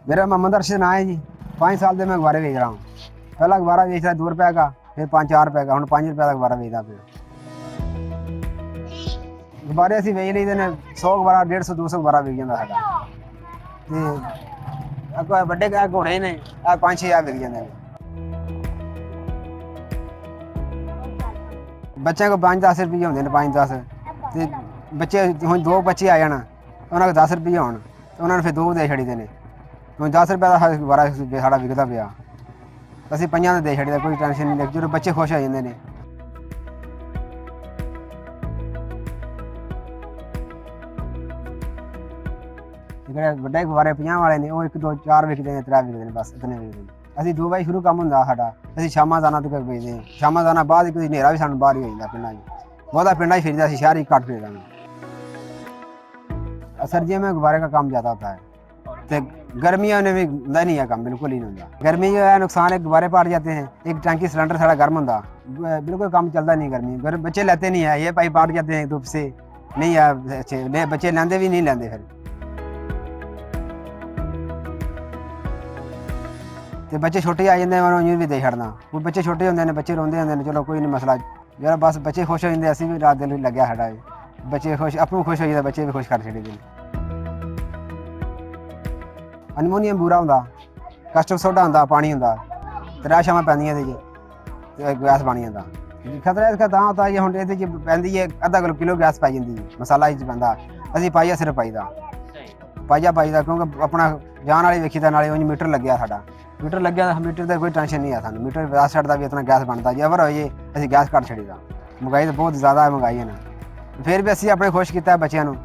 मेरा मोहम्मद अरशद नाम है जी। 5 साल से मैं गुब्बारे बेच रहा हूँ। पहला गुब्बारा बेच रहा 2 रुपए का, फिर 5-4 रुपए का, हम 5 रुपए का गुब्बारा बेचता पे। गुब्बारे असं बेच लईदे ने, 100 गुब्बारा 150-200 गुब्बारा बिक जाता साडा। ते ਵੱਡੇ ਗਾਹਕ ਹੋਣੇ ਨੇ, 5-6 ਹਜ਼ਾਰ ਵਿਕ ਜਾਂਦੇ ਨੇ। ਬੱਚਿਆਂ ਕੋਲ 5-10 ਰੁਪਏ ਹੁੰਦੇ ਨੇ, 5-10 ਤੇ ਬੱਚੇ ਹੁਣ 2 ਬੱਚੇ ਆ ਜਾਣ, ਉਹਨਾਂ ਕੋਲ 10 ਰੁਪਏ ਹੋਣ, ਉਹਨਾਂ ਨੂੰ ਫਿਰ 2 ਦੇ ਛੱਡੀਦੇ ਨੇ। ਹੁਣ 10 ਰੁਪਏ ਦਾ ਗੁब्बारा ਸਾਡਾ ਵਿਕਦਾ ਪਿਆ, ਅਸੀਂ 5 ਦਾ ਦੇ ਛੱਡੀਦਾ, ਕੋਈ ਟੈਨਸ਼ਨ ਨਹੀਂ। ਜਦੋਂ ਬੱਚੇ ਖੁਸ਼ ਹੋ ਜਾਂਦੇ ਨੇ। ਜਿਹੜੇ ਵੱਡੇ ਗੁब्बारे 50 ਵਾਲੇ ਨੇ, ਉਹ 1-2-4 ਵਿਕਦੇ ਨੇ, 3 ਵਿਕਦੇ ਨੇ, ਬਸ ਇਤਨੇ ਵਿਕਦੇ ਨੇ। ਅਸੀਂ 2 ਵਜੇ ਸ਼ੁਰੂ ਕੰਮ ਹੁੰਦਾ ਸਾਡਾ, ਅਸੀਂ ਸ਼ਾਮਾਂ ਦਾਣਾ ਤੱਕ ਵੇਚਦੇ ਹਾਂ। ਸ਼ਾਮਾਂ ਦਾਣਾ ਬਾਅਦ ਕੋਈ ਹਨੇਰਾ ਵੀ ਸਾਨੂੰ ਬਾਹਰ ਹੀ ਹੋ ਜਾਂਦਾ ਪਿੰਡਾਂ 'ਚ, ਬਹੁਤਾ ਪਿੰਡਾਂ 'ਚ ਫਿਰਦਾ, ਅਸੀਂ शहर ही घट फिरदा। सर्दियों में गुब्बारे का काम ज़्यादा होता है, तो गर्मियों में भी नहीं है काम, बिल्कुल ही नहीं होता। गर्मी जो है नुकसान है, गुब्बारे पाट जाते हैं, एक टैंकी सिलेंडर सारा गर्म होता, बिल्कुल काम चलता नहीं गर्मी। बच्चे लेते नहीं है, ये पाइप पाट जाते हैं धूप से, नहीं है अच्छे बच्चे लेंदे भी नहीं लेंदे। फिर तो बच्चे छोटे आ जाते हैं, उन्होंने भी दे छड़ना। वो बच्चे छोटे होंगे ने, बच्चे रोंदे होंगे ने, चलो कोई नहीं मसला, जरा बस बच्चे खुश हो जाते, असीं भी रात दिन लग्या साडा, बच्चे खुश, अपनों खुश हो जाते, बच्चे भी खुश कर छड़ीदे। अनमोनीयम बूरा होंदा, कस्टम सोडा होंदा, पानी होंदा, 3 शामां पैंदियां इहदे च, गैस बन जांदा। खतरा इसका तां होता है, हुण इहदे च पैंदी है आधा किलो गैस पाई जांदी है, मसाला इस च पैंदा, असीं पाइया सिर्फ पाईदा, पाईदा क्योंकि अपना जान वाली वेखी दा, नाले उंज मीटर लग्या साडा, मीटर लग्या, मीटर दा कोई टेंशन नहीं है सानूं, मीटर वैस छड्डदा भी इतना गैस बनदा, जे अवर हो जे असीं गैस घट छड्डीदा। महंगाई तो बहुत ज़्यादा है, महंगाई है ना, फिर भी असीं अपने खुश कीता बच्चों नूं,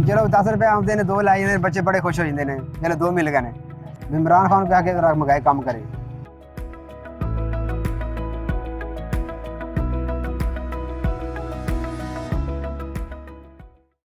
चलो 10 रुपए आउंदे ने, 2 लाई जांदे, बच्चे बड़े खुश हो जांदे ने, चलो 2 मिल गए ने। इमरान खान कह के महंगाई कम करे।